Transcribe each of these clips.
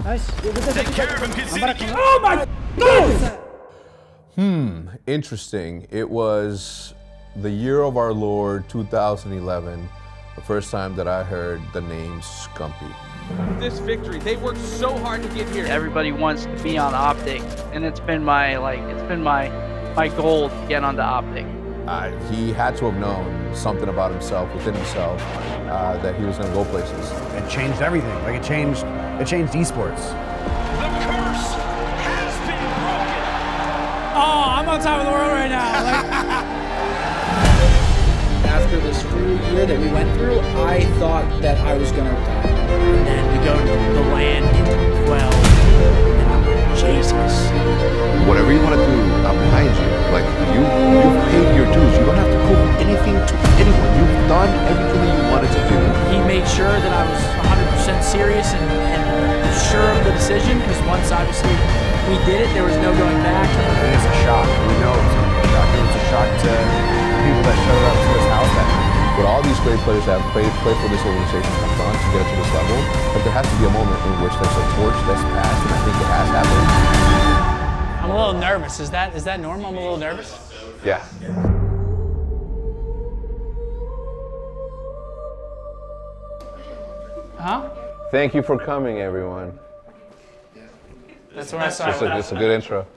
Nice. Take care of him, Oh my God! Interesting. It was the year of our Lord, 2011, the first time that I heard the name Scumpy. This victory, they worked so hard to get here. Everybody wants to be on OpTic, and it's been my goal to get onto OpTic. He had to have known something about himself, within himself, that he was going to go places. It changed everything. Like it changed esports. The curse has been broken. Oh, I'm on top of the world right now. After this full year that we went through, I thought that I was gonna retire. And then we go to the land in 12, and I'm like, Jesus. Whatever you want to do, I'm behind you. Like, you've paid your dues. You don't have to prove anything to anyone. You've done everything that you wanted to do. He made sure that I was 100% serious and sure of the decision, because once, obviously, we did it, there was no going back. And it's a shock. We know it was going to be a shock. It was a shock to people that showed up to this house that night. But all these great players that have played for this organization have gone to get it to this level, but there has to be a moment in which there's a torch that's passed, and I think it has happened. I'm a little nervous. Is that normal? I'm a little nervous? Yeah. Huh? Thank you for coming, everyone. That's where I started. It's a good intro.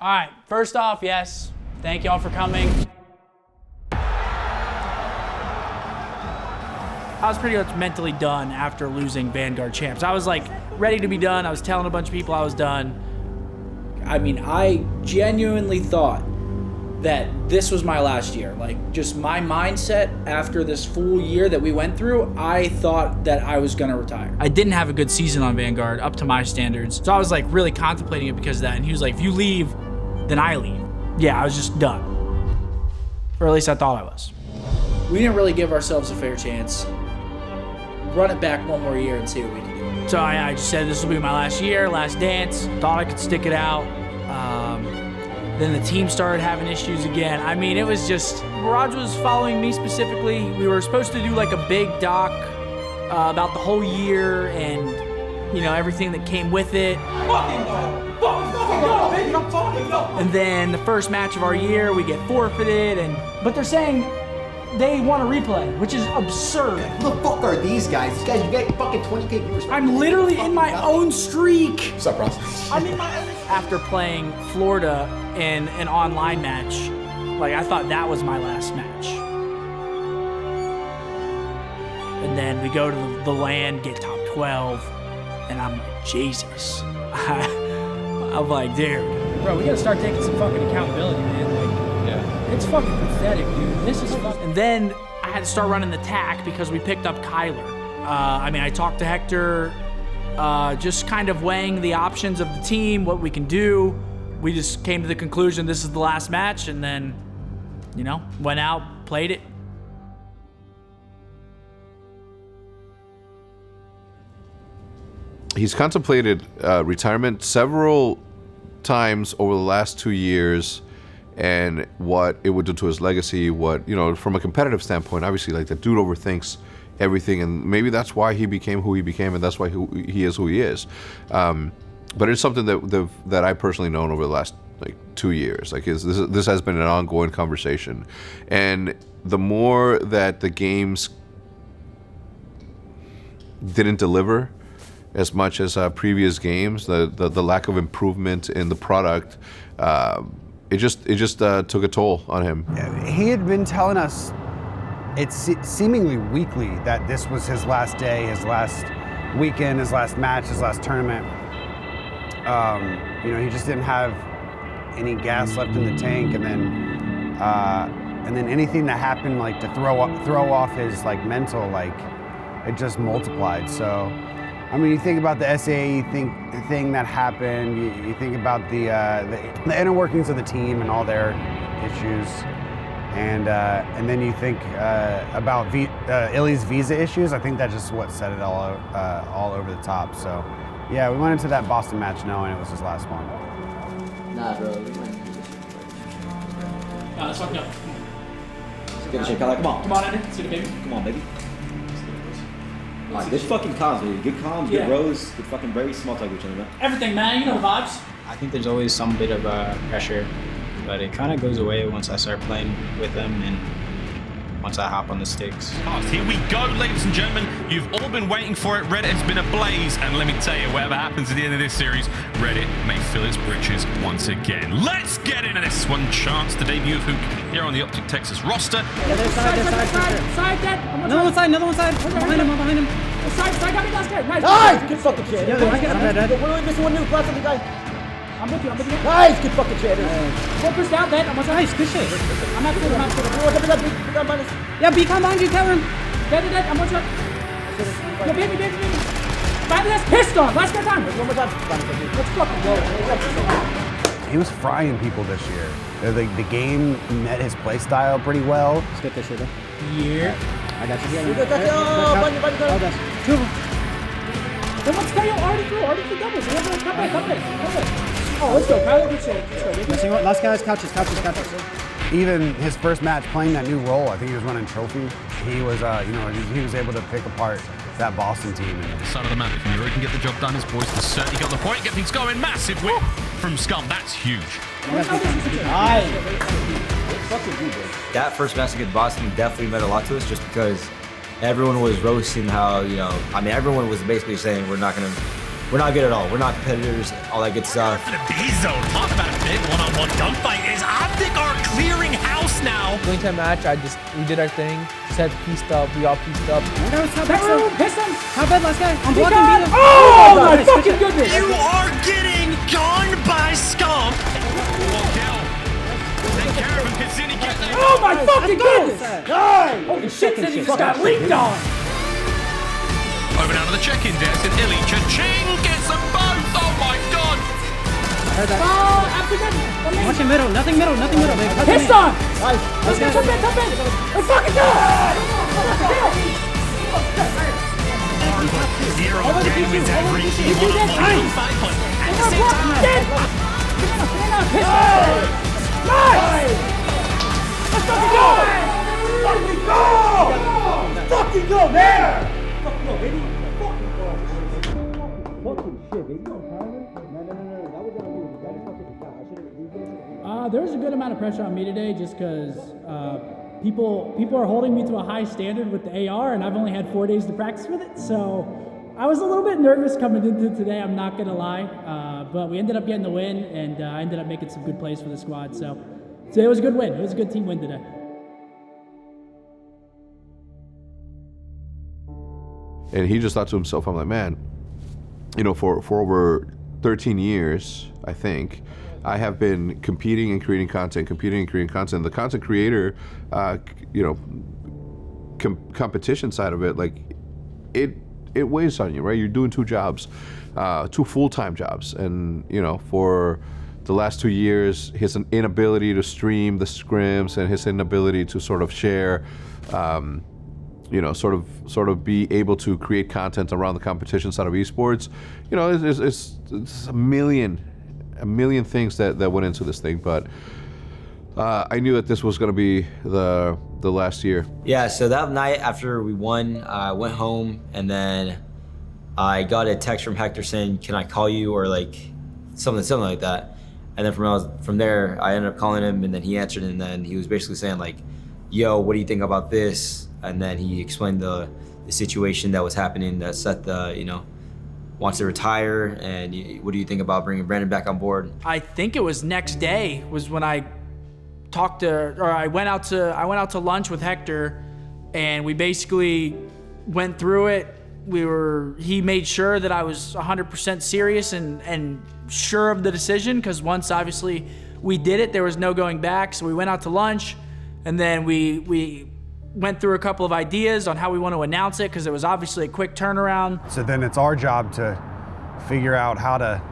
All right, first off, yes, thank y'all for coming. I was pretty much mentally done after losing Vanguard Champs. I was like ready to be done. I was telling a bunch of people I was done. I mean, I genuinely thought that this was my last year. Like, just my mindset after this full year that we went through, I thought that I was gonna retire. I didn't have a good season on Vanguard up to my standards. So I was like really contemplating it because of that. And he was like, if you leave, then I leave. Yeah, I was just done. Or at least I thought I was. We didn't really give ourselves a fair chance. Run it back one more year and see what we can do. So I just said this will be my last year, last dance. Thought I could stick it out. Then the team started having issues again. I mean, it was just, Mirage was following me specifically. We were supposed to do like a big doc about the whole year and, you know, everything that came with it. Fucking go, baby. Fucking go. And then the first match of our year, we get forfeited. But they're saying they want a replay, which is absurd. Who the fuck are these guys? These guys, you get fucking 20K viewers. I'm literally in my own streak. What's up, Ross? I'm in my own. After playing Florida in an online match, like I thought that was my last match. And then we go to the land, get top 12, and I'm like, Jesus. I'm like, dude. Bro, we gotta start taking some fucking accountability, man. Like, yeah. It's fucking pathetic, dude. This is fucking. And then I had to start running the TAC because we picked up Kyler. I mean, I talked to Hector, just kind of weighing the options of the team, what we can do. We just came to the conclusion this is the last match, and then, you know, went out, played it. He's contemplated retirement several times over the last 2 years, and what it would do to his legacy, what, you know, from a competitive standpoint, obviously, like, the dude overthinks everything, and maybe that's why he became who he became, and that's why he is who he is. But it's something that I personally known over the last like 2 years. Like, this has been an ongoing conversation, and the more that the games didn't deliver as much as previous games, the lack of improvement in the product, it just took a toll on him. He had been telling us, it's seemingly weekly, that this was his last day, his last weekend, his last match, his last tournament. You know, he just didn't have any gas left in the tank, and then anything that happened, like, to throw off his like mental, like, it just multiplied. So, I mean, you think about the SAE thing that happened. You think about the inner workings of the team and all their issues, and then you think about Illy's visa issues. I think that's just what set it all over the top. So, yeah, we went into that Boston match knowing it was his last one. Nah, bro. We went. Let's fuck up. Let's give it a shake. Come on. Come on, Ender. See the baby. Come on, baby. There's fucking comms, dude. Good comms, Yeah. good rows, good fucking very small talk with each other, man. Everything, man. You know the vibes. I think there's always some bit of pressure, but it kind of goes away once I start playing with them and once I hop on the sticks. Here we go, ladies and gentlemen. You've all been waiting for it. Reddit has been ablaze, and let me tell you, whatever happens at the end of this series, Reddit may fill its britches once again. Let's get into this one. Chance to debut of Hook here on the OpTic Texas roster. Side, dead. Another one side. Behind him. Side, got me last guy. Nice. Nice! Good fucking shit. Yeah, I got it. We're missing one new. Blast on the guy. I'm with you. Nice! Good fucking shit. One push down, dead. I'm on side. Nice, good shit. I'm not good. Yeah, be calm behind you, cover him. Dead. I'm on side. Yo, baby. Find this piston. Last guy time. One more time. Let's fucking go. He was frying people this year. The game met his play style pretty well. Let's get this shit, Here. I got you. Two of them. Then let's tell you already through doubles. Come back. Oh, let's go, Kyle. Good shit. Let's go, baby. Last guys, couches. Even his first match playing that new role, I think he was running trophy. He was, he was able to pick apart that Boston team. Side of the map, if Miro can get the job done, his boys can certainly got the point. Get things going. Massive whip from Scump. That's huge. That first match against Boston definitely meant a lot to us just because everyone was roasting how, everyone was basically saying we're not good at all. We're not competitors, all that good stuff. The B-zone. Talk about a big one-on-one gunfight. Is OpTic are clearing house now. Going to a match, we did our thing. Said pieced up, we all pieced up. Piston. How bad, last guy? I'm blocking, beat him. Oh my fucking goodness. You are getting gone by Scump. Take care of him, Cassini. Get that. Oh my fucking goodness. Holy shit, he just got leaked on. Over down to the check-in desk, and Illy Cha-ching gets them both. Oh my god. Watch him middle, nothing middle. Piston. Let's go. Jump in. Let's fucking go. Zero damage every team. One-on-one fight point. At the same time. Nice. Let's fucking go. Fucking go, man. Fucking go, baby. There was a good amount of pressure on me today just because people are holding me to a high standard with the AR, and I've only had 4 days to practice with it. So I was a little bit nervous coming into today, I'm not going to lie. But we ended up getting the win, and I ended up making some good plays for the squad. So it was a good win. It was a good team win today. And he just thought to himself, I'm like, man, for over 13 years, I think, I have been competing and creating content. The content creator, competition side of it, like, it weighs on you, right? You're doing two jobs, two full-time jobs. And, for the last 2 years, his inability to stream the scrims and his inability to sort of share, sort of be able to create content around the competition side of esports, it's a million things that went into this thing, but I knew that this was going to be the last year. Yeah, so that night after we won, I went home and then I got a text from Hector saying, "Can I call you?" or like something like that. And then from there, I ended up calling him, and then he answered, and then he was basically saying like, "Yo, what do you think about this?" And then he explained the situation that was happening, that Seth, wants to retire, and what do you think about bringing Brandon back on board? I think it was next day was when I I went out to lunch with Hector, and we basically went through it. He made sure that I was 100% serious and sure of the decision, because once obviously we did it, there was no going back. So we went out to lunch, and then we went through a couple of ideas on how we want to announce it, because it was obviously a quick turnaround. So then it's our job to figure out how to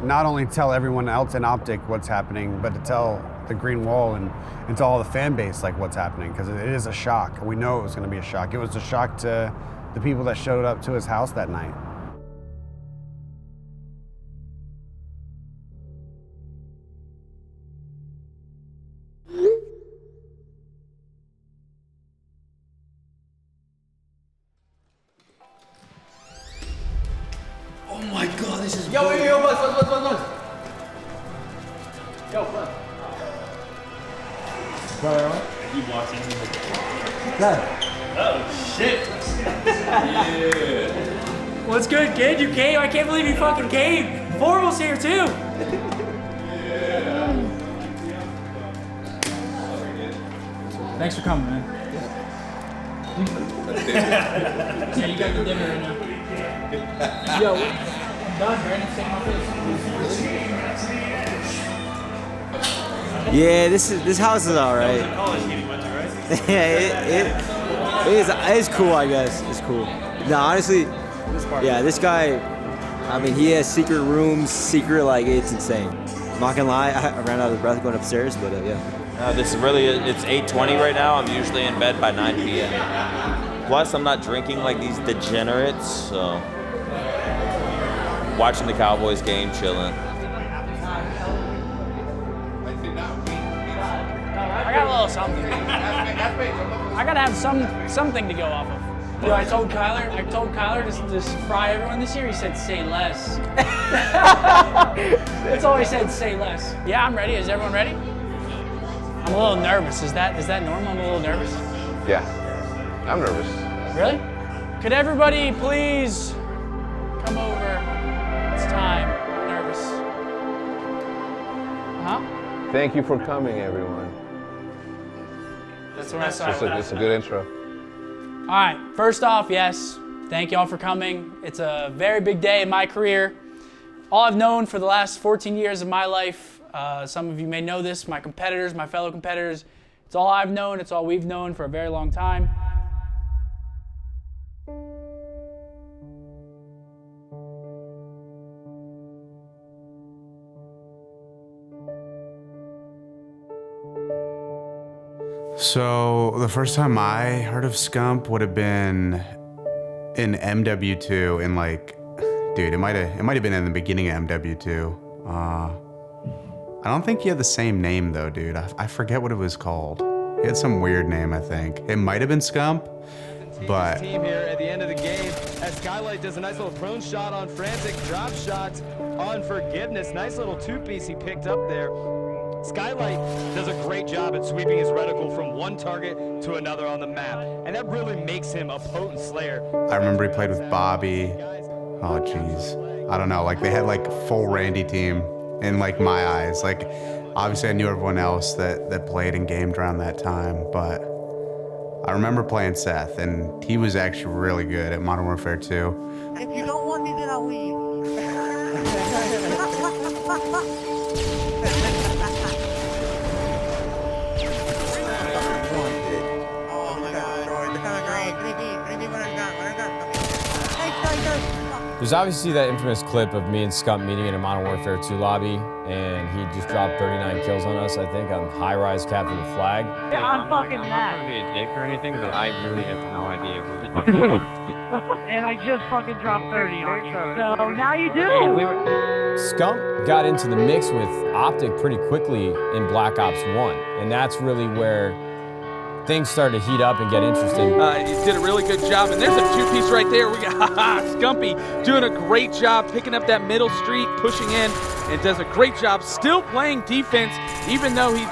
not only tell everyone else in OpTic what's happening, but to tell the Green Wall and to all the fan base like what's happening, because it is a shock. We know it was going to be a shock. It was a shock to the people that showed up to his house that night. Oh my god, this is. Yo, buzz. Yo, buzz. He walks in. Oh, shit. Yeah. What's good, kid? You came? I can't believe you fucking came. Formal's here too. Thanks for coming, man. Yeah, you got the dinner right now. Yo, I'm done. Brandon's taking my place. Yeah, this house is all right. Yeah, it is cool, I guess. It's cool. No, honestly, yeah, this guy, I mean, he has secret rooms, it's insane. I'm not gonna lie, I ran out of breath going upstairs, but yeah. It's 8:20 right now. I'm usually in bed by 9 p.m. Plus, I'm not drinking like these degenerates, so watching the Cowboys game, chilling. I got a little something. I gotta have something to go off of. Yo, I told Kyler to just fry everyone this year. He said, say less. That's all he said, say less. Yeah, I'm ready. Is everyone ready? I'm a little nervous. Is that normal? I'm a little nervous. Yeah, I'm nervous. Really? Could everybody please come over? It's time. I'm nervous. Huh? Thank you for coming, everyone. That's what I saw. It's a good intro. All right, first off, yes, thank y'all for coming. It's a very big day in my career. All I've known for the last 14 years of my life, some of you may know this, my competitors, my fellow competitors, it's all I've known, it's all we've known for a very long time. So the first time I heard of Scump would have been in MW2 in it might have been in the beginning of MW2. I don't think he had the same name though, dude. I forget what it was called. He had some weird name, I think. It might have been Scump, but team here at the end of the game as Skylight does a nice little prone shot on frantic drop shots on forgiveness. Nice little two-piece he picked up there. Skylight does a great job at sweeping his reticle from one target to another on the map, and that really makes him a potent slayer. I remember he played with Bobby. Oh, jeez. I don't know. They had full Randy team in my eyes. Obviously I knew everyone else that played and gamed around that time, but I remember playing Seth, and he was actually really good at Modern Warfare 2. If you don't want me, then I'll leave. There's obviously that infamous clip of me and Scump meeting in a Modern Warfare 2 lobby, and he just dropped 39 kills on us, I think, on high-rise capture the flag. Yeah, I'm fucking mad. I'm not gonna be a dick or anything, but I really have no idea. And I just fucking dropped 30 on you. So now you do. Scump got into the mix with OpTic pretty quickly in Black Ops 1, and that's really where things started to heat up and get interesting. He did a really good job, and there's a two-piece right there. We got Scumpy doing a great job picking up that middle street, pushing in, and does a great job still playing defense, even though he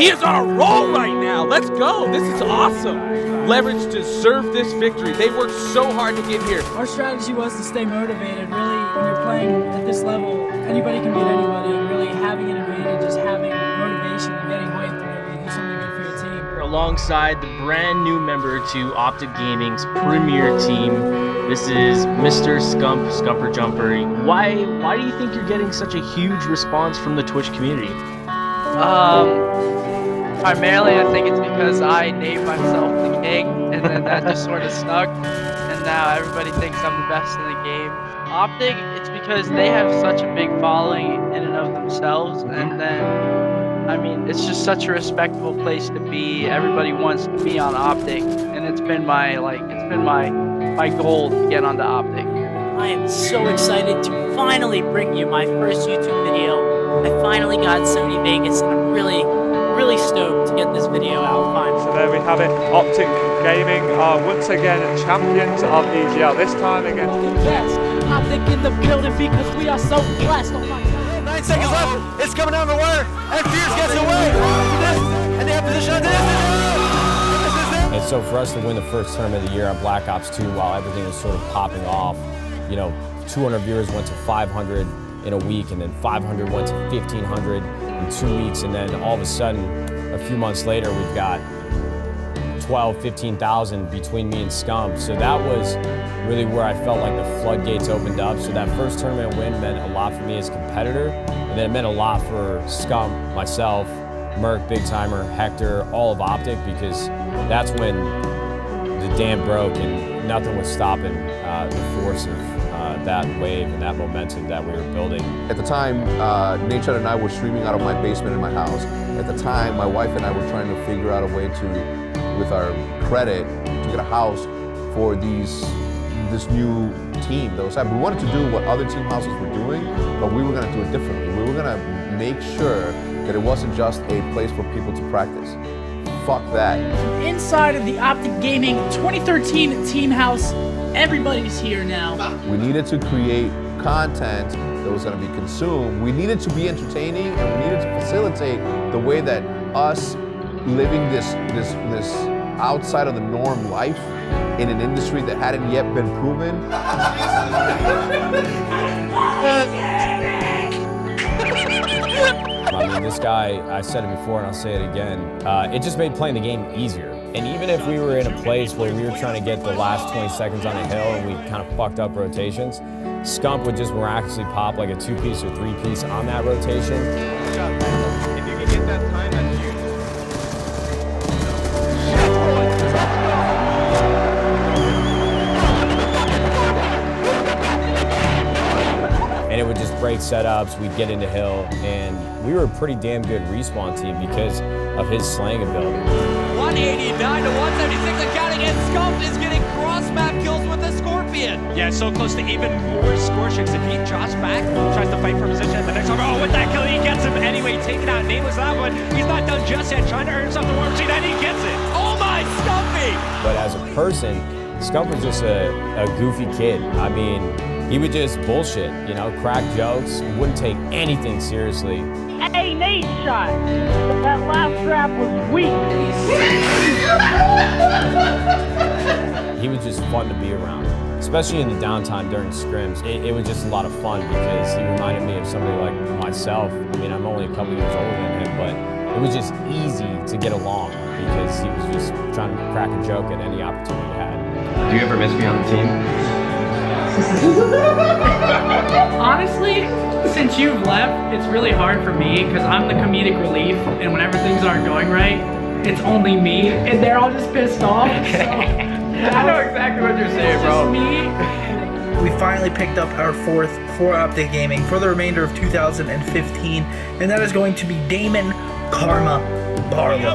is on a roll right now. Let's go. This is awesome. Leverage deserved this victory. They worked so hard to get here. Our strategy was to stay motivated. Really, when you're playing at this level, anybody can beat anybody, and really having an advantage is having motivation and getting hyped and do something good for your team. Alongside the brand new member to OpTic Gaming's premier team, this is Mr. Scump, Scumper Jumper. Why do you think you're getting such a huge response from the Twitch community? Primarily, I think it's because I named myself the king, and then that just sort of stuck, and now everybody thinks I'm the best in the game. OpTic, it's because they have such a big following in and of themselves, and then, I mean, it's just such a respectable place to be. Everybody wants to be on OpTic, and it's been my goal to get onto OpTic. I am so excited to finally bring you my first YouTube video. I finally got Sony Vegas, and I'm really stoked to get this video out finally. So there we have it. OpTic Gaming are once again champions of EGL, this time against the best OpTic Optic in the building because we are so blessed. Oh my God. 9 seconds left. It's coming down the wire. And Fierce gets away. And they have position on And so for us to win the first tournament of the year on Black Ops 2 while everything was sort of popping off, 200 viewers went to 500 in a week, and then 500 went to 1,500 in 2 weeks, and then all of a sudden, a few months later, we've got 12, 15,000 between me and Scump. So that was really where I felt like the floodgates opened up. So that first tournament win meant a lot for me as a competitor, and then it meant a lot for Scump, myself, Merc, Big Timer, Hector, all of OpTic, because that's when the dam broke and nothing was stopping the force of that wave and that momentum that we were building. At the time, Nate and I were streaming out of my basement in my house. At the time, my wife and I were trying to figure out a way to, with our credit, to get a house for this new team that was happening. We wanted to do what other team houses were doing, but we were going to do it differently. We were going to make sure that it wasn't just a place for people to practice. Fuck that. Inside of the OpTic Gaming 2013 Team House, everybody's here now. We needed to create content that was going to be consumed. We needed to be entertaining, and we needed to facilitate the way that us living this outside of the norm life in an industry that hadn't yet been proven. I mean, this guy, I said it before and I'll say it again, it just made playing the game easier. And even if we were in a place where we were trying to get the last 20 seconds on a hill and we kind of fucked up rotations, Scump would just miraculously pop like a 2-piece or 3-piece on that rotation. If you can get that time, that's huge. And it would just break setups, we'd get into hill, and we were a pretty damn good respawn team because of his slaying ability. 189 to 176 and counting, and Scump is getting cross-map kills with the Scorpion. Yeah, so close to even more scorchings. If he drops back, tries to fight for position at the next one. Oh, with that kill, he gets him anyway, taken out. Nameless that one. He's not done just yet, trying to earn himself the war machine, and he gets it. Oh my, Scumpy! But as a person, Scump was just a goofy kid. I mean, he would just bullshit, crack jokes, wouldn't take anything seriously. Hey, Nate shot. That last trap was weak. He was just fun to be around, especially in the downtime during scrims. It was just a lot of fun because he reminded me of somebody like myself. I mean, I'm only a couple years older than him, but it was just easy to get along because he was just trying to crack a joke at any opportunity he had. Do you ever miss being on the team? Honestly, since you've left, it's really hard for me because I'm the comedic relief, and whenever things aren't going right, it's only me, and they're all just pissed off. So, I know exactly what you're saying, bro. Me. We finally picked up our fourth for OpTic Gaming for the remainder of 2015, and that is going to be Damon Karma Barlow. It's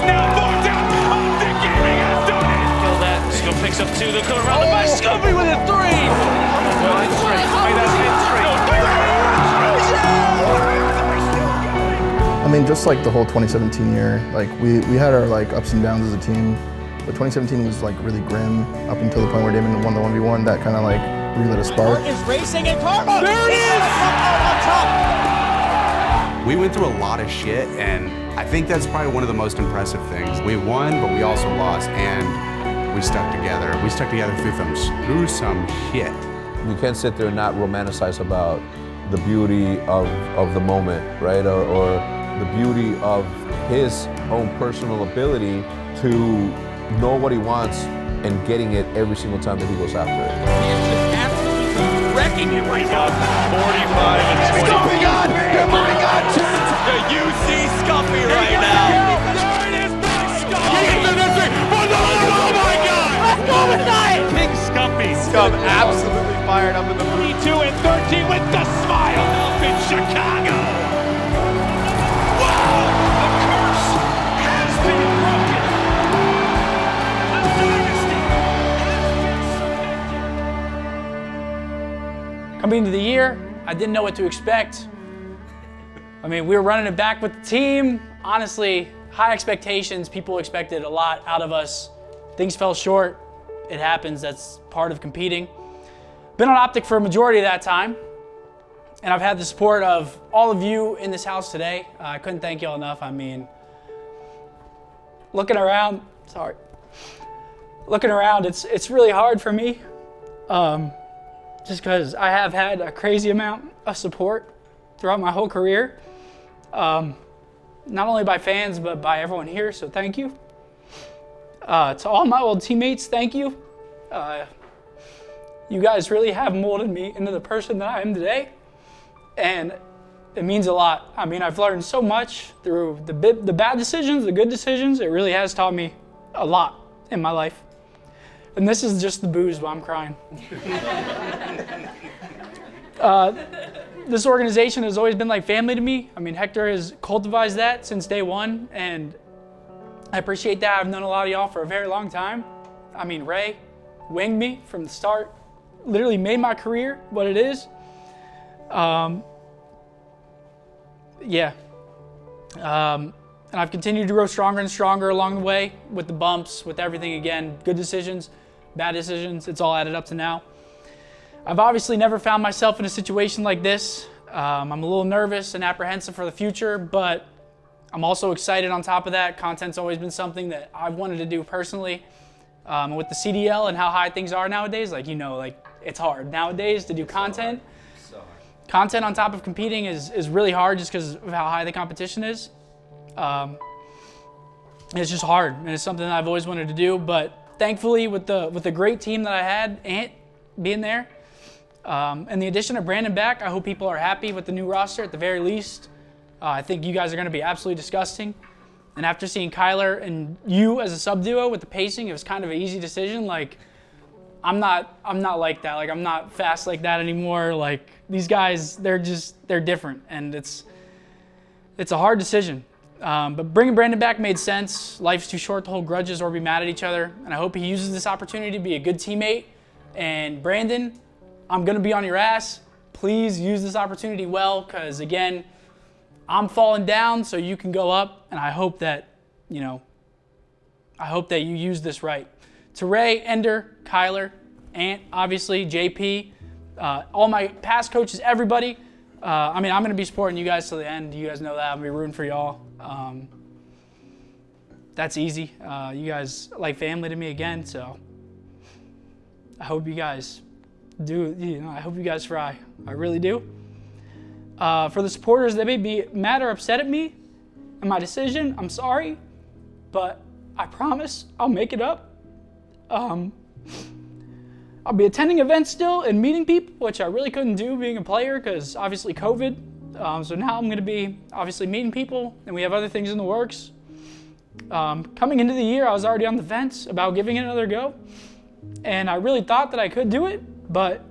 now 4 down. OpTic Gaming has done it. Kill that. Scump picks up 2. They'll come around the back. Scumpy with a 3. I mean, just like the whole 2017 year, like we had our like ups and downs as a team, but 2017 was like really grim up until the point where Damon won the 1v1. That kind of like relit a spark. Mark is racing and Karma. There it is. On top. We went through a lot of shit, and I think that's probably one of the most impressive things. We won, but we also lost, and we stuck together. We stuck together through some shit. You can't sit there and not romanticize about the beauty of the moment, right? Or the beauty of his own personal ability to know what he wants and getting it every single time that he goes after it. He is just absolutely wrecking it right now. 45 and 20. Scumpy God! My God! Do you see Scumpy right now? There it is! Oh my God! Let's go with that! King Scumpy. Scump absolutely fired up in the 22 and 13 with the smile up in Chicago. Wow! The curse has been broken. The dynasty Coming into the year, I didn't know what to expect. I mean, we were running it back with the team. Honestly, high expectations. People expected a lot out of us. Things fell short. It happens. That's part of competing. been on OpTic for a majority of that time, and I've had the support of all of you in this house today. I couldn't thank y'all enough. I mean, looking around, it's really hard for me, just because I have had a crazy amount of support throughout my whole career, not only by fans, but by everyone here, so thank you. To all my old teammates, thank you. You guys really have molded me into the person that I am today, and it means a lot. I mean, I've learned so much through the bad decisions, the good decisions. It really has taught me a lot in my life. And this is just the booze while I'm crying. This organization has always been like family to me. I mean, Hector has cultivated that since day one, and I appreciate that. I've known a lot of y'all for a very long time. I mean, Ray winged me from the start, literally made my career what it is. And I've continued to grow stronger and stronger along the way with the bumps, with everything. Again, good decisions, bad decisions, it's all added up to now. I've obviously never found myself in a situation like this. I'm a little nervous and apprehensive for the future, but I'm also excited on top of that. Content's always been something that I've wanted to do personally. With the CDL and how high things are nowadays, it's hard nowadays to do content. Content on top of competing is really hard just because of how high the competition is. It's just hard, and it's something that I've always wanted to do, but thankfully with the great team that I had, Ant being there, and the addition of Brandon back, I hope people are happy with the new roster at the very least. I think you guys are going to be absolutely disgusting. And after seeing Kyler and you as a sub duo with the pacing, it was kind of an easy decision. I'm not like that. I'm not fast like that anymore. These guys, they're different, and it's a hard decision. But bringing Brandon back made sense. Life's too short to hold grudges or be mad at each other, and I hope he uses this opportunity to be a good teammate. And Brandon, I'm gonna be on your ass. Please use this opportunity well, because again, I'm falling down so you can go up, and I hope that you use this right. To Ray, Ender, Kyler, Ant, obviously, JP, all my past coaches, everybody. I'm going to be supporting you guys till the end. You guys know that. I'm going to be rooting for y'all. That's easy. You guys are like family to me again, so I hope you guys I hope you guys fry. I really do. For the supporters that may be mad or upset at me and my decision, I'm sorry, but I promise I'll make it up. I'll be attending events still and meeting people, which I really couldn't do being a player because obviously COVID. So now I'm going to be obviously meeting people, and we have other things in the works. Coming into the year, I was already on the fence about giving it another go, and I really thought that I could do it, but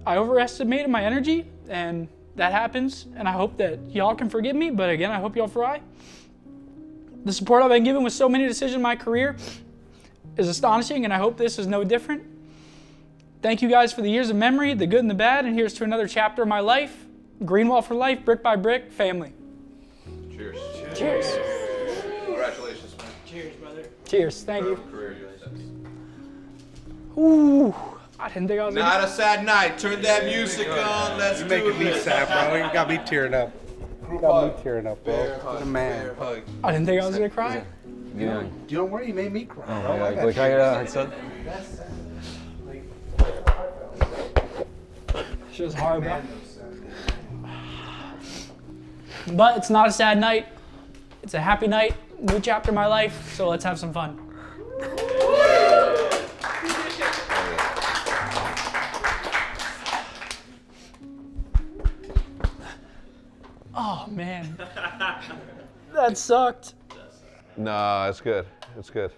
I overestimated my energy, and that happens, and I hope that y'all can forgive me, but again, I hope y'all fry. The support I've been given with so many decisions in my career is astonishing, and I hope this is no different. Thank you guys for the years of memory, the good and the bad, and here's to another chapter of my life. Greenwall for life, brick by brick, family. Cheers. Cheers. Congratulations, man. Cheers, brother. Cheers, thank you. Career. Ooh, I didn't think I was Not a sad night. Turn that music on. Let's do it. You're making me sad, bro. You got me tearing up. You got me tearing up, bro. What a man. I didn't think I was gonna cry. Yeah. Don't worry, you made me cry. Oh, bro. my God. Can I get a headset? It's just hard, bro. But it's not a sad night. It's a happy night, new chapter of my life, so let's have some fun. Oh, man. That sucked. Nah, it's good. It's good.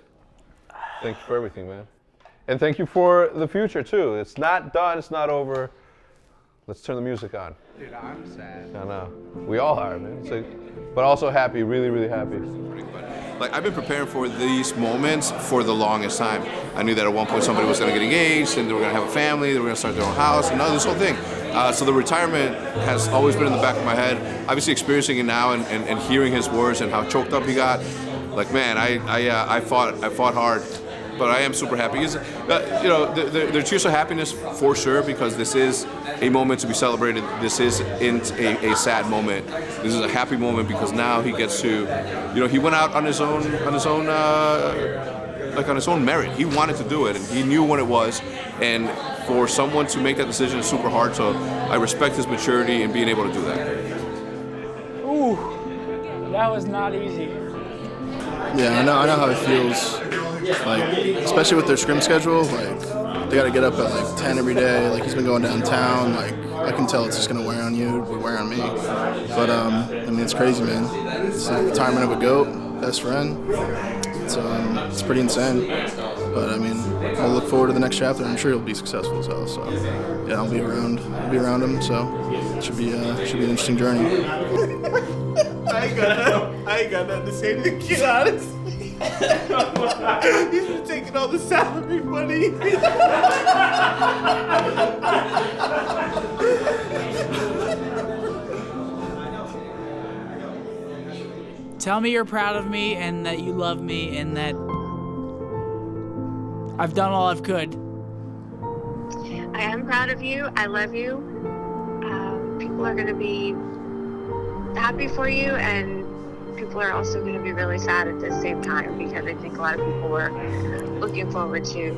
Thank you for everything, man. And thank you for the future, too. It's not done. It's not over. Let's turn the music on. Dude, I'm sad. I know. We all are, man. But also happy, really, really happy. Like, I've been preparing for these moments for the longest time. I knew that at one point somebody was going to get engaged, and they were going to have a family, they were going to start their own house, and now this whole thing. So the retirement has always been in the back of my head. Obviously experiencing it now and hearing his words and how choked up he got. Like, man, I fought hard but I am super happy. There are tears of happiness for sure, because this is a moment to be celebrated. This isn't a sad moment. This is a happy moment because now he gets to, he went out on his own merit. He wanted to do it, and he knew when it was. And for someone to make that decision is super hard. So I respect his maturity in being able to do that. Ooh, that was not easy. Yeah, I know how it feels. Like, especially with their scrim schedule, like they got to get up at like 10 every day. Like he's been going downtown. Like I can tell it's just gonna wear on you, it'll wear on me. But I mean, it's crazy, man. It's the retirement of a GOAT, best friend. It's pretty insane. But I mean, I'll look forward to the next chapter. I'm sure he'll be successful as hell. So yeah, I'll be around him. So it should be an interesting journey. I ain't got nothing to say to the kid, honestly. He's been taking all the salary money. Tell me you're proud of me and that you love me and that I've done all I've could. I am proud of you. I love you. People are going to be happy for you, and people are also going to be really sad at the same time, because I think a lot of people were looking forward to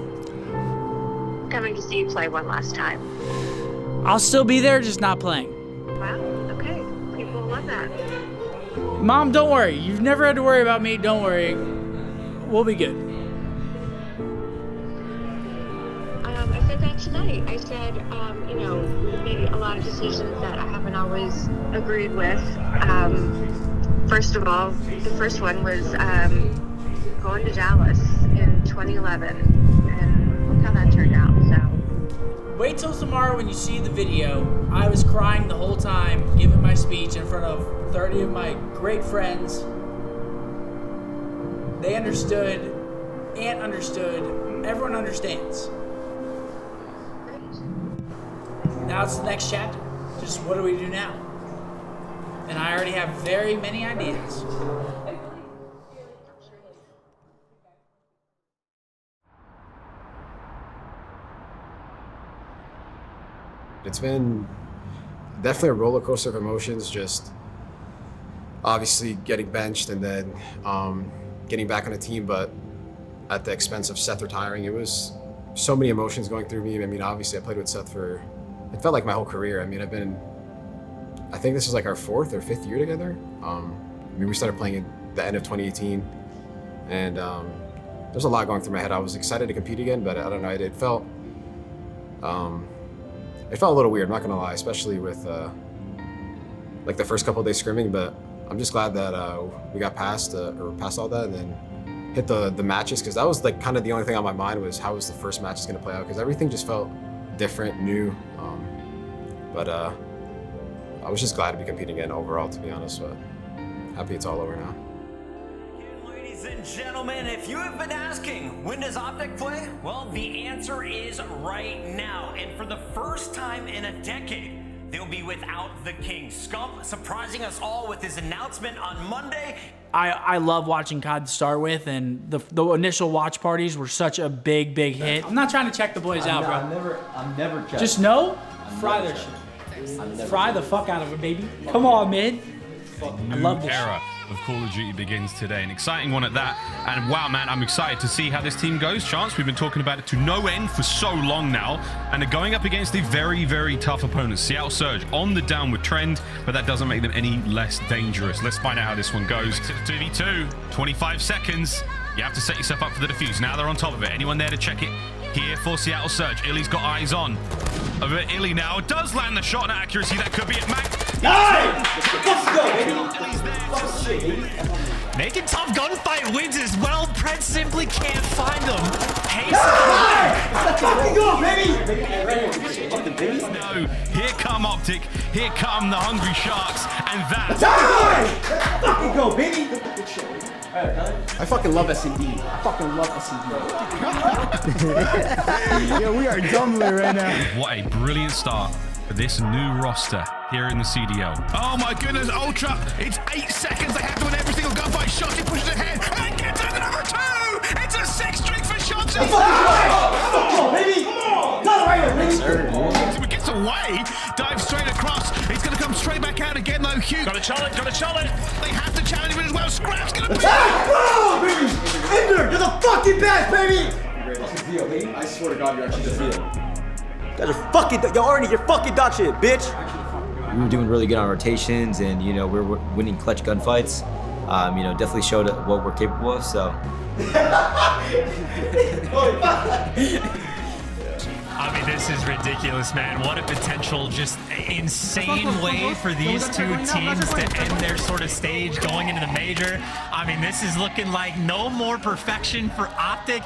coming to see you play one last time. I'll still be there, just not playing. Wow, okay. People love that. Mom, don't worry. You've never had to worry about me. Don't worry. We'll be good. I said that tonight. I said, we've made a lot of decisions that I haven't always agreed with. First of all, the first one was going to Dallas in 2011, and look how that turned out. So wait till tomorrow when you see the video. I was crying the whole time, giving my speech in front of 30 of my great friends. They understood. Aunt understood. Everyone understands. Now it's the next chapter. Just what do we do now? And I already have very many ideas. It's been definitely a roller coaster of emotions, just obviously getting benched and then getting back on the team, but at the expense of Seth retiring. It was so many emotions going through me. I mean, obviously I played with Seth for, it felt like my whole career. I mean, I think this is like our 4th or 5th year together. We started playing at the end of 2018, and there's a lot going through my head. I was excited to compete again, but I don't know, it felt a little weird, I'm not gonna lie, especially with like the first couple of days scrimming, but I'm just glad that we got past all that and then hit the matches, because that was like kind of the only thing on my mind was how was the first match is gonna play out, because everything just felt different, new, but I was just glad to be competing again overall, to be honest, but happy it's all over now. Ladies and gentlemen, if you have been asking, when does OpTic play? Well, the answer is right now. And for the first time in a decade, they'll be without the king. Scump surprising us all with his announcement on Monday. I love watching COD to start with, and the initial watch parties were such a big hit. I'm not trying to check the boys out, bro. I'm never checking. Just know, fry their shit. Fry the fuck out of it, baby. Come on, man. I love this era of Call of Duty begins today. An exciting one at that. And wow, man, I'm excited to see how this team goes. Chance, we've been talking about it to no end for so long now. And they're going up against a very, very tough opponent. Seattle Surge on the downward trend, but that doesn't make them any less dangerous. Let's find out how this one goes. 2v2, 25 seconds. You have to set yourself up for the defuse. Now they're on top of it. Anyone there to check it? Here for Seattle Surge. Illy's got eyes on. Over Illy now. Does land the shot and accuracy. That could be it, Mac. Nice! Let's go, baby. Naked tough gunfight wins as well. Pred simply can't find them. Let's fucking go, baby! No, here come OpTic. Here come the Hungry Sharks. And that. Let's fucking go, baby! I fucking love S&D. I fucking love S&D. Yo, we are dumbly right now. What a brilliant start for this new roster here in the CDL. Oh my goodness, Ultra! It's 8 seconds. They have to win every single gunfight. Shotty pushes ahead and gets into number 2. It's a 6 streak for Chauncey. Come on, baby. Come on. Got it right here, baby. He gets away, dives straight across. He's going to come straight back out again, though. Hugh. Got to challenge. They have to challenge him as well. Scrap's going to be. Go, baby. Ender, you're the fucking best, baby. I swear to God, you're actually the field. You guys are fucking, you're fucking dog shit, bitch. We were doing really good on rotations, and we were winning clutch gunfights. Definitely showed what we're capable of. So. I mean, this is ridiculous, man. What a potential, just insane way for these two teams to end their sort of stage going into the major. I mean, this is looking like no more perfection for OpTic.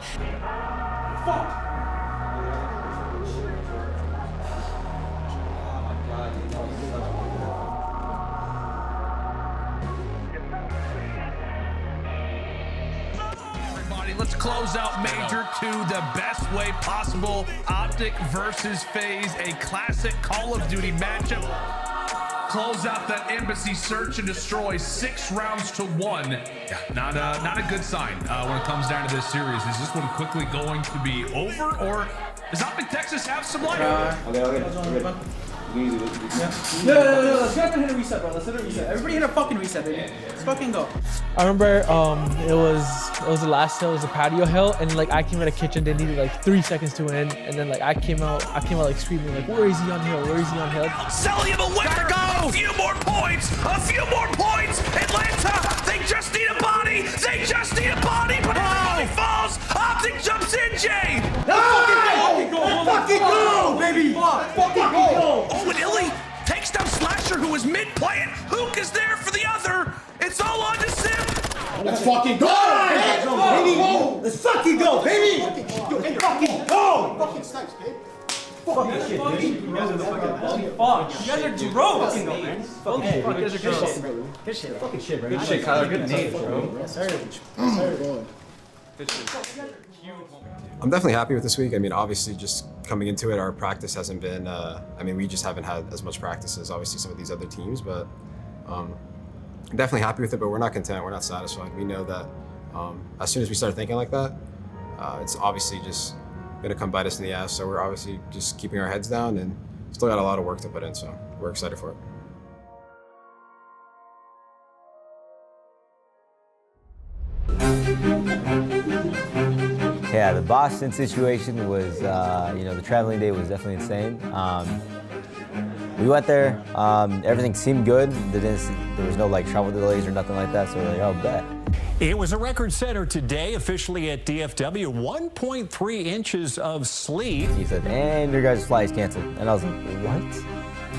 Let's close out Major 2 the best way possible. OpTic versus FaZe, a classic Call of Duty matchup. Close out that embassy search and destroy 6 rounds to 1. Yeah, not a good sign when it comes down to this series. Is this one quickly going to be over, or does OpTic Texas have some life? Okay. No, let's go ahead and hit a reset, bro. Let's hit a reset. Everybody hit a fucking reset, baby. Let's fucking go. I remember it was the last hill, it was a patio hill, and like I came out of the kitchen, they needed like 3 seconds to win, and then like I came out like screaming like, where is he on hill? Where is he on hill? Selling him a winner, go! A few more points! Atlanta, they just need a body! But everybody falls! OpTic jumps in, Jay! Fucking go, baby! Fucking go! Oh, and Illy takes down Slasher, who is mid-playing. Hook is there for the other. It's all on to Sim. Let's fucking go! Let's fucking go, baby! Let's fucking go! Fucking snipes, babe. Fucking shit, dude. You guys are the fucking fuck. You guys are gross. Fucking go, man. Fucking shit. You guys are gross. Good shit. Fucking shit, bro. Good shit, Kyler. Good name, bro. Yes, sir. Good shit. I'm definitely happy with this week. I mean, obviously, just coming into it, our practice hasn't been. We just haven't had as much practice as obviously some of these other teams. But I'm definitely happy with it. But we're not content. We're not satisfied. We know that as soon as we start thinking like that, it's obviously just gonna come bite us in the ass. So we're obviously just keeping our heads down and still got a lot of work to put in. So we're excited for it. Yeah, the Boston situation was, the traveling day was definitely insane. We went there, everything seemed good. There was no travel delays or nothing like that, so we're like, oh, bet. It was a record setter today, officially at DFW, 1.3 inches of sleet. He said, and your guys' flight is canceled. And I was like, what?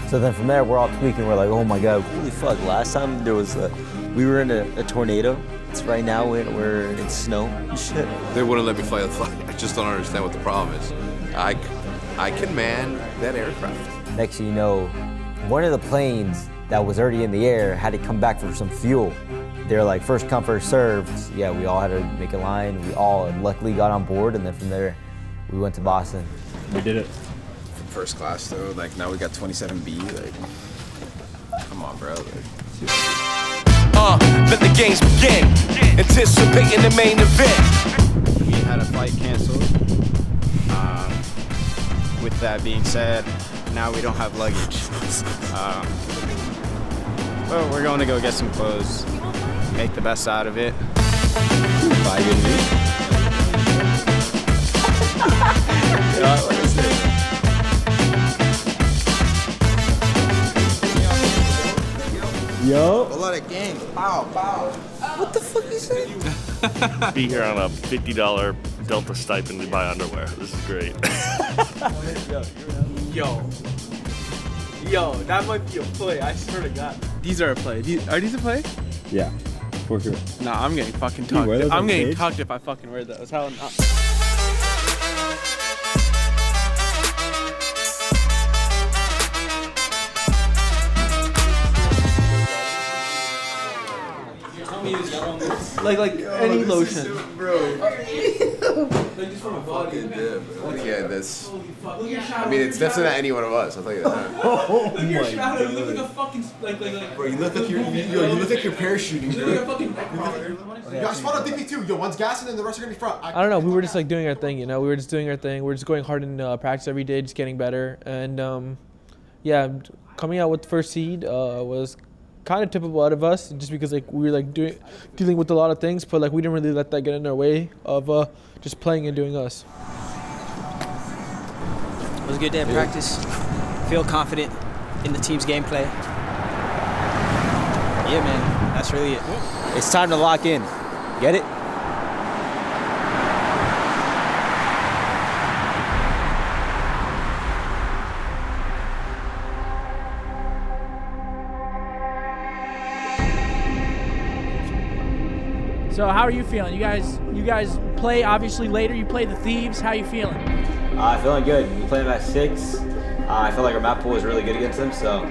So then from there, we're all tweaking. We're like, oh my God, holy fuck. Last time there was we were in a tornado. Right now we're in snow. Shit. They wouldn't let me fly the flight. I just don't understand what the problem is. I can man that aircraft. Next thing you know, one of the planes that was already in the air had to come back for some fuel. They're like first come, first served. Yeah, we all had to make a line. We all luckily got on board, and then from there, we went to Boston. We did it. From first class though, now we got 27B. Come on, bro. Let the games begin. Anticipating the main event. We had a flight canceled. With that being said, now we don't have luggage. But we're going to go get some clothes, make the best out of it. Buy good news. What is this? Yo. A lot of gang. Pow, pow. What the fuck you say? Be here on a $50 Delta stipend to buy underwear. This is great. Yo, that might be a play. I swear to God. These are a play. Are these a play? Yeah, for sure. Nah, I'm getting fucking tucked. I'm getting tucked if I fucking wear those. Hell no. Like any lotion. Bro. Fucking dip. Yeah, that's. I mean, it's definitely not any one of us. I'll tell you that. Oh my God. You look like a fucking Bro, you look like you're parachuting. You look like a fucking. Yo, I spot on DP2. Yo, one's gassing and the rest are gonna be front. I don't know. We were just like doing our thing, you know. We were just doing our thing. We were just going hard in practice every day, just getting better. And yeah, coming out with the first seed was kind of typical out of us, just because like we were like dealing with a lot of things, but like we didn't really let that get in our way of just playing and doing us. It was a good day of practice. Feel confident in the team's gameplay. Yeah, man, that's really it. It's time to lock in. Get it? So how are you feeling? You guys play obviously later. You play the Thieves. How are you feeling? Feeling good. We played them at 6. I feel like our map pool is really good against them, so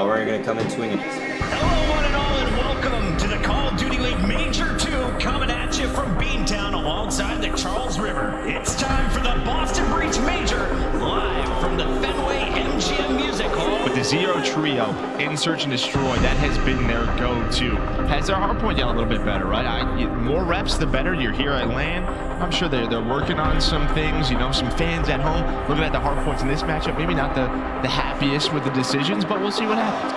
we're going to come in swinging. Hello, one and all, and welcome to the Call of Duty League Major 2, coming at you from Beantown alongside the Charles River. It's time for the Boston Breach Major, live from the Fenway MGM Music Hall. With the Zero Trio, in Search and Destroy, that has been their go-to. Has their hard point down a little bit better, right? More reps, the better. You're here at LAN. I'm sure they're working on some things, you know, some fans at home looking at the hard points in this matchup. Maybe not the happiest with the decisions, but we'll see what happens.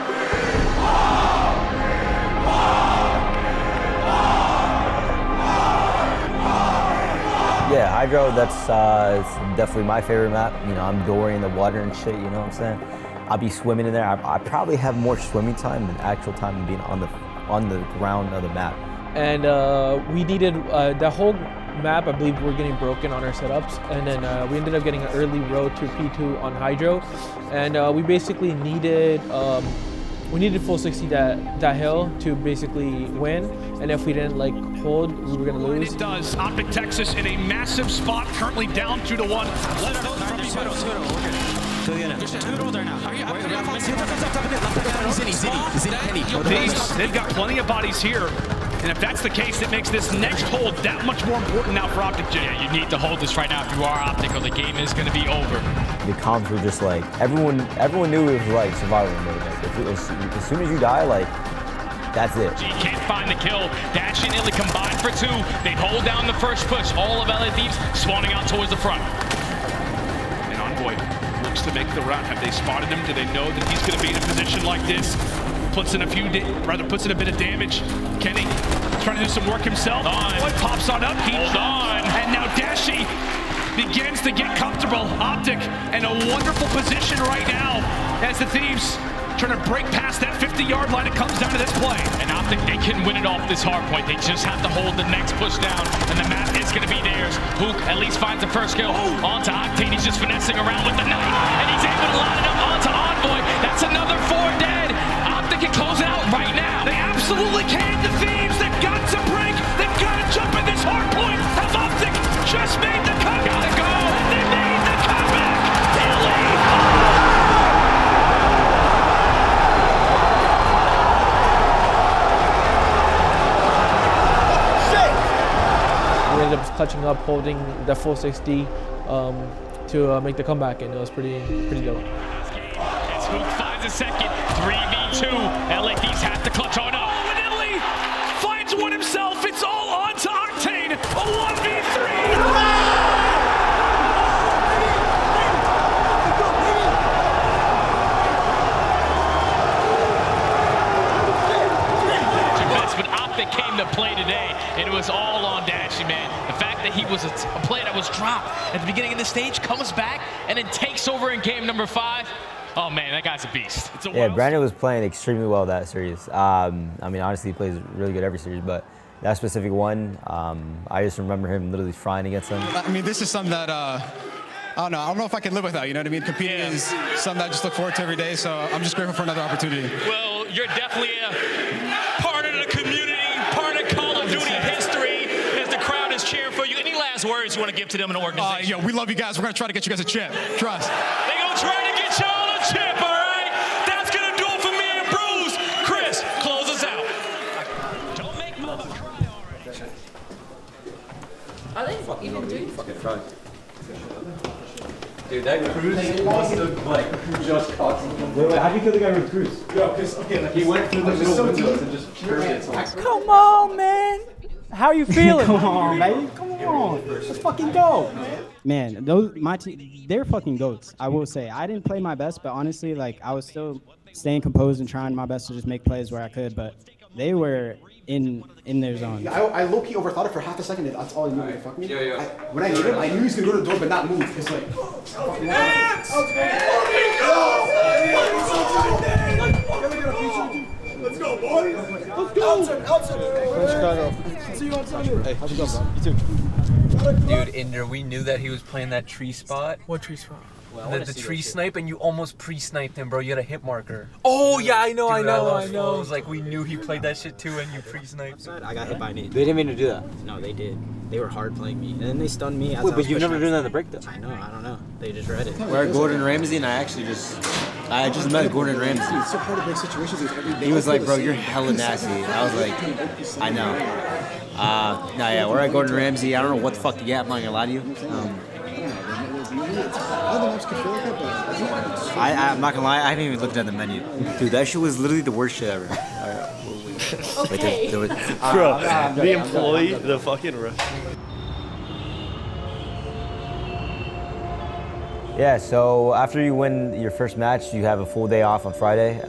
Yeah, Hydro, that's it's definitely my favorite map. You know, I'm Dory in the water and shit, you know what I'm saying? I'll be swimming in there. I probably have more swimming time than actual time being on the ground of the map. And we needed the whole map, I believe we're getting broken on our setups, and then we ended up getting an early road to P2 on Hydro, and we basically needed full 60 that hill to basically win, and if we didn't like hold, we were gonna lose. It does. OpTic Texas in a massive spot, currently down 2-1. They've got plenty of bodies here. And if that's the case, it makes this next hold that much more important now for OpTic. Yeah, you need to hold this right now if you are OpTic, or the game is going to be over. The comms were just like, everyone knew it was like survival mode. Like, as soon as you die, like, that's it. G can't find the kill. Dash and Illy combined for 2. They hold down the first push. All of LA Thieves spawning out towards the front. And Envoy looks to make the run. Have they spotted him? Do they know that he's going to be in a position like this? Puts in a bit of damage. Kenny trying to do some work himself. What pops on up? Hold on. And now Dashi begins to get comfortable. OpTic in a wonderful position right now as the Thieves trying to break past that 50-yard line. It comes down to this play. And OpTic, they can win it off this hard point. They just have to hold the next push down, and the map is going to be theirs. Hook at least finds the first kill. Onto Octane. He's just finessing around with the knife, and he's able to line it up onto Envoy. That's another 4 dead. OpTic can close it out right now. They absolutely can. The Thieves, they've got to break. They've got to jump in this hard point. Have OpTic just made the comeback? Gotta go. They made the comeback. They lead. We ended up clutching up, holding the full 60 to make the comeback, and it was pretty dope. As Hook finds a second, 3v2. LA Thieves have to clutch on up. Oh, and Italy finds one himself. It's all on to Octane. A 1v3. But OpTic came to play today, and it was all on Dashi, man. The fact that he was a play that was dropped at the beginning of the stage, comes back, and then takes over in game number 5. Oh man, that guy's a beast. Yeah, Brandon was playing extremely well that series. I mean, honestly, he plays really good every series, but that specific one, I just remember him literally frying against him. I mean, this is something that, I don't know if I can live without, you know what I mean? Competing is something that I just look forward to every day, so I'm just grateful for another opportunity. Well, you're definitely a part of the community, part of Call of Duty history, as the crowd is cheering for you. Any last words you want to give to them in the organization? Yo, we love you guys. We're going to try to get you guys a chip. Trust. They're going to try to get y'all a chip, all right? That's going to do it for me and Bruce. Chris, close us out. Don't make Mama cry already. I think even Cruz must have like just caught someone. Wait, how do you kill the guy with Cruz? Yo, because okay, like he went through the middle windows and just curved it. Come on, man. How you feeling? Come on, baby. Come on. Let's fucking go. Man, my team, they're fucking goats. I will say, I didn't play my best, but honestly, like I was still staying composed and trying my best to just make plays where I could. But they were in their zone. Yeah, I low-key overthought it for half a second. That's all I knew. Right. Fuck me. Yeah. When I hit him, I knew he was gonna go to the door, but not move. It's like. Let's go, boys. Let's go. Outside. See you outside. Hey, how's it going, bro? You too. Dude, Inder, we knew that he was playing that tree spot. What tree spot? The tree snipe, and you almost pre-sniped him, bro. You had a hit marker. Oh yeah, I know. It was like we knew he played that shit too, and you pre-sniped. I got hit by a knee. They didn't mean to do that. No, they did. They were hard playing me, and then they stunned me. But you've never done that in the break though. I know. I don't know. They just read it. We're at Gordon Ramsay, and I just met Gordon Ramsay. It's so hard to break situations with every day. He was like, bro, you're hella nasty. And I was like, I know. We're at Gordon Ramsay. I don't know what the fuck to get. I'm not gonna lie to you. I'm not gonna lie, I haven't even looked at the menu. Dude, that shit was literally the worst shit ever. Okay. Bro, the employee, the fucking restaurant. Yeah, so after you win your first match, you have a full day off on Friday.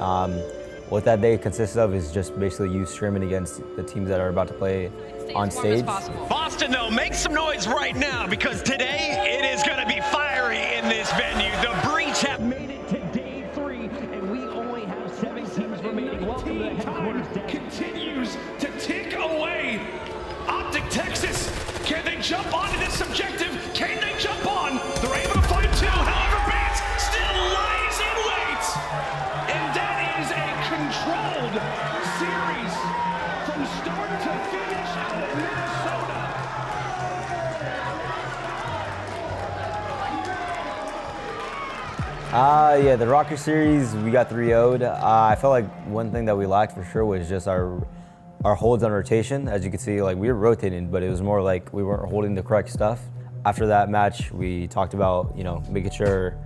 What that day consists of is just basically you scrimming against the teams that are about to play on stage. Boston, though, make some noise right now because today it is going to be fiery in this venue. The Breach have made it to day 3, and we only have 7 teams remaining. Welcome to the headquarters deck. Continues to tick away. OpTic Texas, can they jump onto this objective? Can they jump on? They're able to find 2. However, Bats still lies in wait. And that is a controlled series from start to finish out of Minnesota. Yeah, the Rocker series, we got 3-0'd. I felt like one thing that we lacked for sure was just our holds on rotation. As you can see, like we were rotating, but it was more like we weren't holding the correct stuff. After that match, we talked about, making sure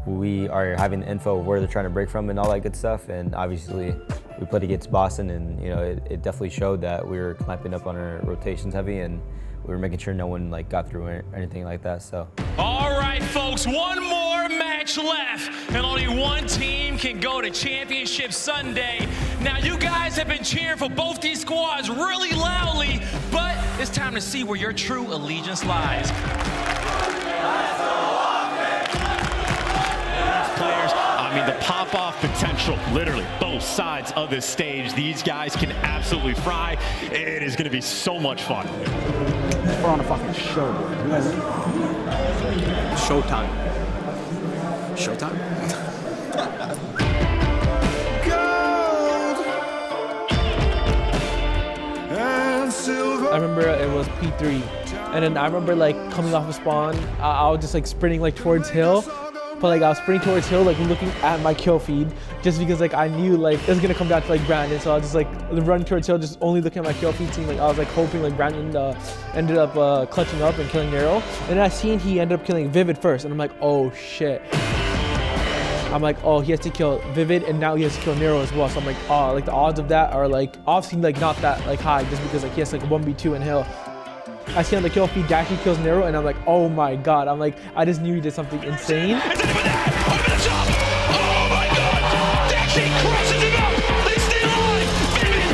we are having info of where they're trying to break from and all that good stuff. And obviously, we played against Boston, and it definitely showed that we were clamping up on our rotations heavy, and we were making sure no one got through or anything like that. So. All right, folks, one more match left, and only one team can go to Championship Sunday. Now, you guys have been cheering for both these squads really loudly, but it's time to see where your true allegiance lies. Players, the pop-off potential, literally both sides of this stage. These guys can absolutely fry. It is going to be so much fun. We're on a fucking show, boy. You guys Showtime. I remember it was P3, and then I remember coming off of spawn, I was just sprinting towards hill, but I was sprinting towards hill looking at my kill feed just because I knew it was gonna come down to Brandon, so I was just running towards hill, just only looking at my kill feed, seeing I was hoping Brandon ended up clutching up and killing Nero, and then I seen he ended up killing Vivid first, and I'm like, oh shit. I'm like, oh, he has to kill Vivid, and now he has to kill Nero as well. So I'm like, oh, the odds of that are obviously not that high, just because he has 1v2 in hill. I see on the kill feed, Dashy kills Nero, and I'm like, oh my god. I'm like, I just knew he did something insane. Over the top! Oh my god! Dashy crosses it up! They stay alive! Vivid!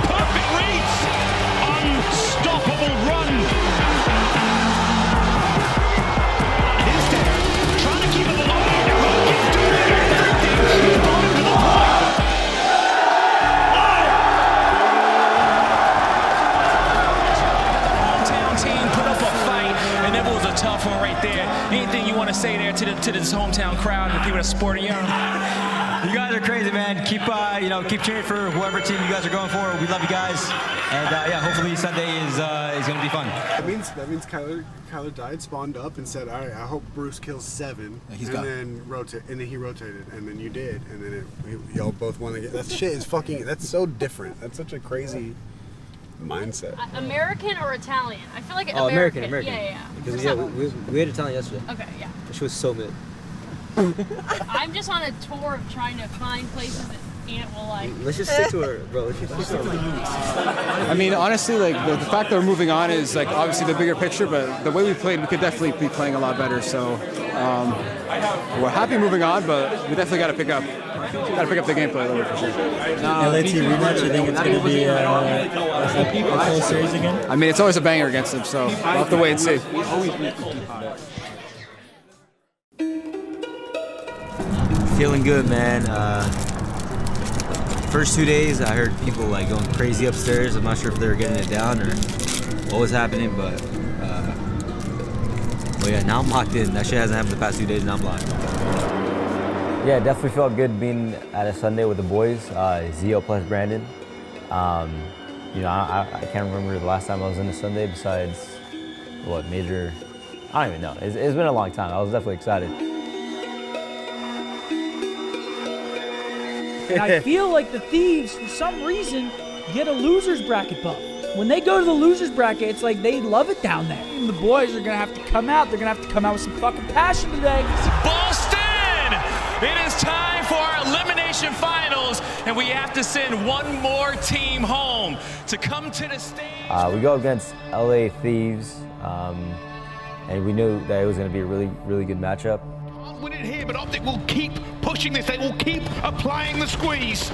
Perfect reads! Unstoppable run! Is there trying to keep it alive? Never gets to it! Everything brought him to the point! Hometown team put up a fight, and it was a tough one right there. Anything you want to say there to this hometown crowd, the people that supporting you? You guys are crazy, man. Keep cheering for whoever team you guys are going for. We love you guys, and hopefully Sunday is going to be fun. That means Kyler died, spawned up, and said, "All right, I hope Bruce kills 7." Then he rotated, and then you did, and then y'all both won again. That shit is fucking. That's so different. That's such a crazy. mindset. American or Italian? I feel like American. Yeah. Because we had Italian yesterday. Okay, yeah. She was so mid. I'm just on a tour of trying to find places that Ant will like. Let's just stick to her, bro. Let's just stick to her. I mean, honestly, like the fact that we're moving on is like obviously the bigger picture, but the way we played, we could definitely be playing a lot better. So we're happy moving on, but we definitely got to pick up the gameplay a little bit for sure. LAT rematch, I think it's going to be a full series again. I mean, it's always a banger against them, so we'll have to wait and see. Feeling good, man. First 2 days, I heard people like going crazy upstairs. I'm not sure if they were getting it down or what was happening, but yeah, now I'm locked in. That shit hasn't happened the past 2 days, and I'm locked. Yeah, it definitely felt good being at a Sunday with the boys, Zio plus Brandon. You know, I can't remember the last time I was in a Sunday besides, what, major, I don't even know. It's been a long time. I was definitely excited. And I feel like the Thieves, for some reason, get a loser's bracket buff. When they go to the loser's bracket, it's like they love it down there. And the boys are going to have to come out. They're going to have to come out with some fucking passion today. Boston! It is time for our elimination finals, and we have to send one more team home to come to the stage. We go against LA Thieves, and we knew that it was going to be a really, really good matchup. Win it here, but OpTic will keep pushing this. They will keep applying the squeeze.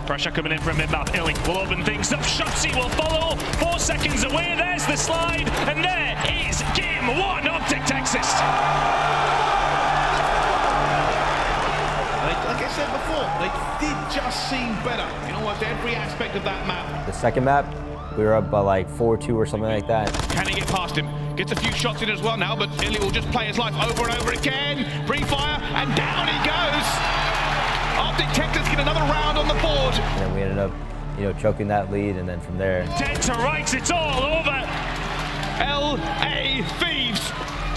Pressure coming in from mid-map. Illy will open things up. Shotzi will follow. 4 seconds away. There's the slide. And there is game 1, OpTic Texas. Like I said before, they did just seem better in almost every aspect of that map. The second map, we were up by like 4-2 or something like that. Can he get past him? Gets a few shots in as well now, but Illy will just play his life over and over again. Pre-fire, and down he goes. OpTic Texas get another round on the board. And then we ended up, you know, choking that lead, and then from there. Dead to rights, it's all over. LA Thieves.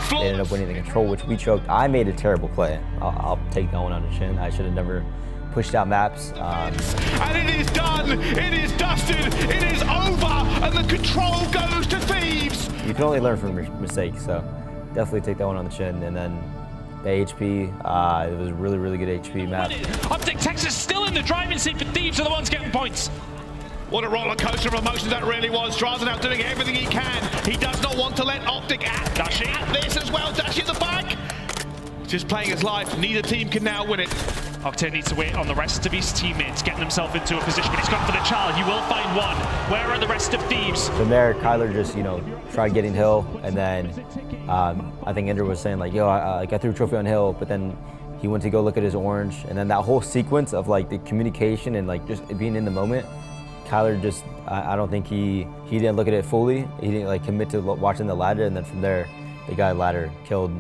They ended up winning the control, which we choked. I made a terrible play. I'll take that one on the chin. I should have never pushed out maps. And it is done. It is dusted. It is over. And the control goes to Thieves. You can only learn from mistakes, so definitely take that one on the chin. And then the HP, it was a really, really good HP map. OpTic Texas still in the driving seat, but Thieves are the ones getting points. What a roller coaster of emotions that really was. Strazenau doing everything he can. He does not want to let OpTic at this as well. Dashi at the back. Just playing his life. Neither team can now win it. OpTic needs to wait on the rest of his teammates, getting himself into a position, but he's gone for the child. He will find one. Where are the rest of Thieves? From there, Kyler just, you know, tried getting Hill, and then I think Ender was saying like, yo, I threw a trophy on Hill, but then he went to go look at his orange, and then that whole sequence of like the communication and like just being in the moment, Kyler just, I don't think he didn't look at it fully. He didn't like commit to watching the ladder, and then from there, the guy ladder killed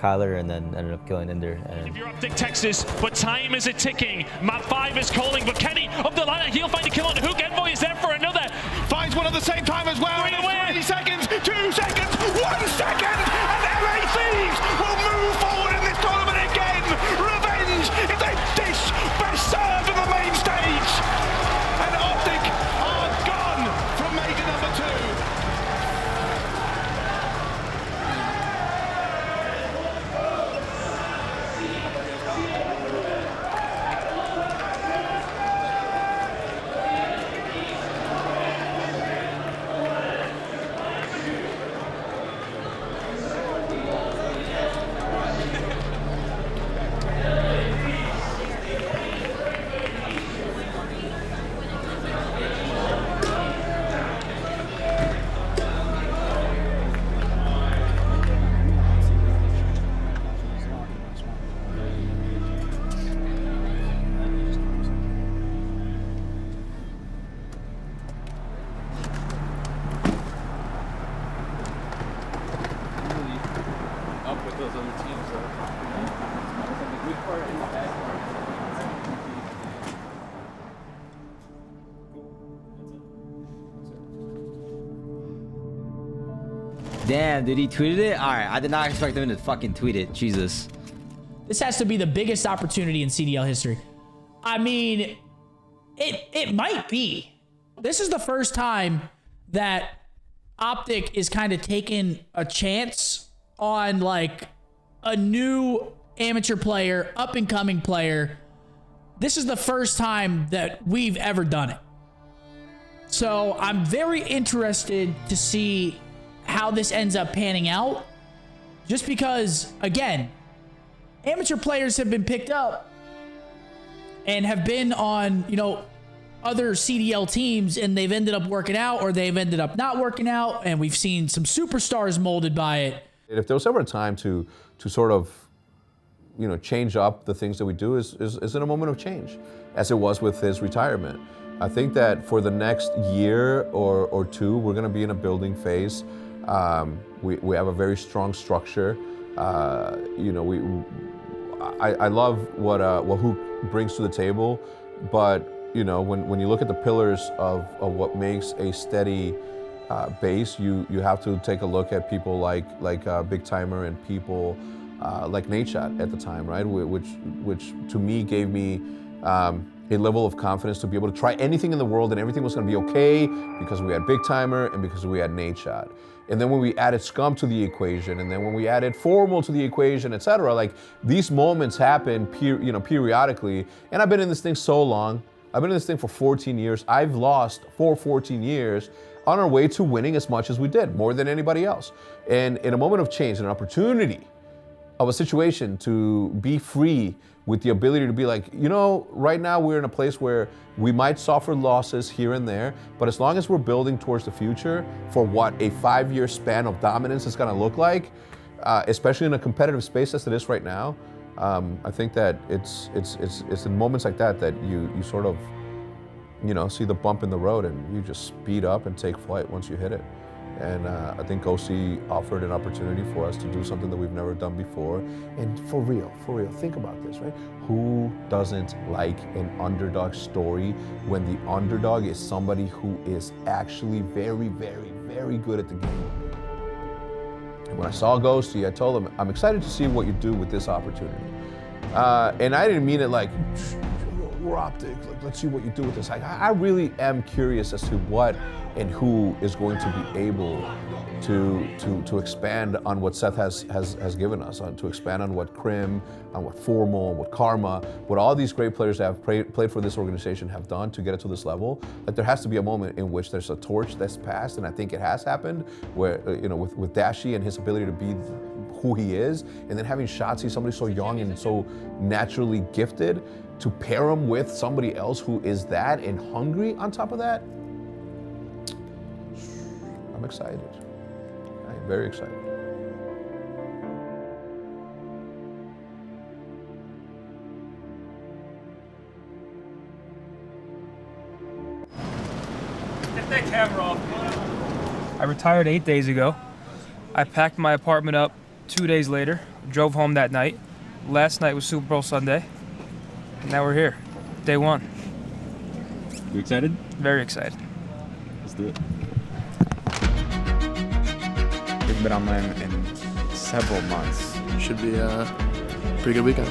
Kyler and then ended up killing Ender. And if you're OpTic Texas, but time is a-ticking. Map 5 is calling, but Kenny up the ladder, he'll find a kill on Hook. Envoy is there for another. Finds one at the same time as well. 3 seconds, 2 seconds, 1 second, and LA Thieves will move forward in this tournament again. Revenge is a dish best served on the main stage. And OpTic are gone from major number 2. Damn, dude, he tweeted it? All right, I did not expect him to fucking tweet it. Jesus. This has to be the biggest opportunity in CDL history. I mean, it might be. This is the first time that OpTic is kind of taking a chance on like a new amateur player, up and coming player. This is the first time that we've ever done it. So I'm very interested to see how this ends up panning out. Just because, again, amateur players have been picked up and have been on, you know, other CDL teams, and they've ended up working out or they've ended up not working out, and we've seen some superstars molded by it. If there was ever a time to sort of, you know, change up the things that we do is in a moment of change, as it was with his retirement. I think that for the next year or two, we're going to be in a building phase. We have a very strong structure. You know, I love what Hook brings to the table, but you know, when you look at the pillars of what makes a steady base, you have to take a look at people like Big Timer and people like Nate Shot at the time, right? Which to me gave me a level of confidence to be able to try anything in the world and everything was going to be okay because we had Big Timer and because we had Nate Shot. And then when we added Scump to the equation, and then when we added Formal to the equation, etc., like these moments happen, periodically. And I've been in this thing so long. I've been in this thing for 14 years. I've lost for 14 years on our way to winning as much as we did, more than anybody else. And in a moment of change, an opportunity of a situation to be free with the ability to be like, you know, right now we're in a place where we might suffer losses here and there, but as long as we're building towards the future for what a 5-year span of dominance is gonna look like, especially in a competitive space as it is right now, I think that it's in moments like that that you sort of, you know, see the bump in the road and you just speed up and take flight once you hit it. And I think OC offered an opportunity for us to do something that we've never done before. And for real, think about this, right? Who doesn't like an underdog story when the underdog is somebody who is actually very, very, very good at the game? And when I saw Ghosty, I told him, I'm excited to see what you do with this opportunity. And I didn't mean it like, we're OpTic, like, let's see what you do with this. Like, I really am curious as to what and who is going to be able to expand on what Seth has given us, to expand on what Krim, on what Formal, what Karma, what all these great players that have played for this organization have done to get it to this level. Like, there has to be a moment in which there's a torch that's passed, and I think it has happened, where, you know, with Dashi and his ability to be who he is, and then having Shotzi, somebody so young and so naturally gifted, to pair him with somebody else who is that and hungry on top of that. I'm excited. I'm very excited. Get that camera off. I retired 8 days ago. I packed my apartment up 2 days later, drove home that night. Last night was Super Bowl Sunday. Now we're here, day one. You excited? Very excited. Let's do it. We haven't been on land in several months. Should be a pretty good weekend.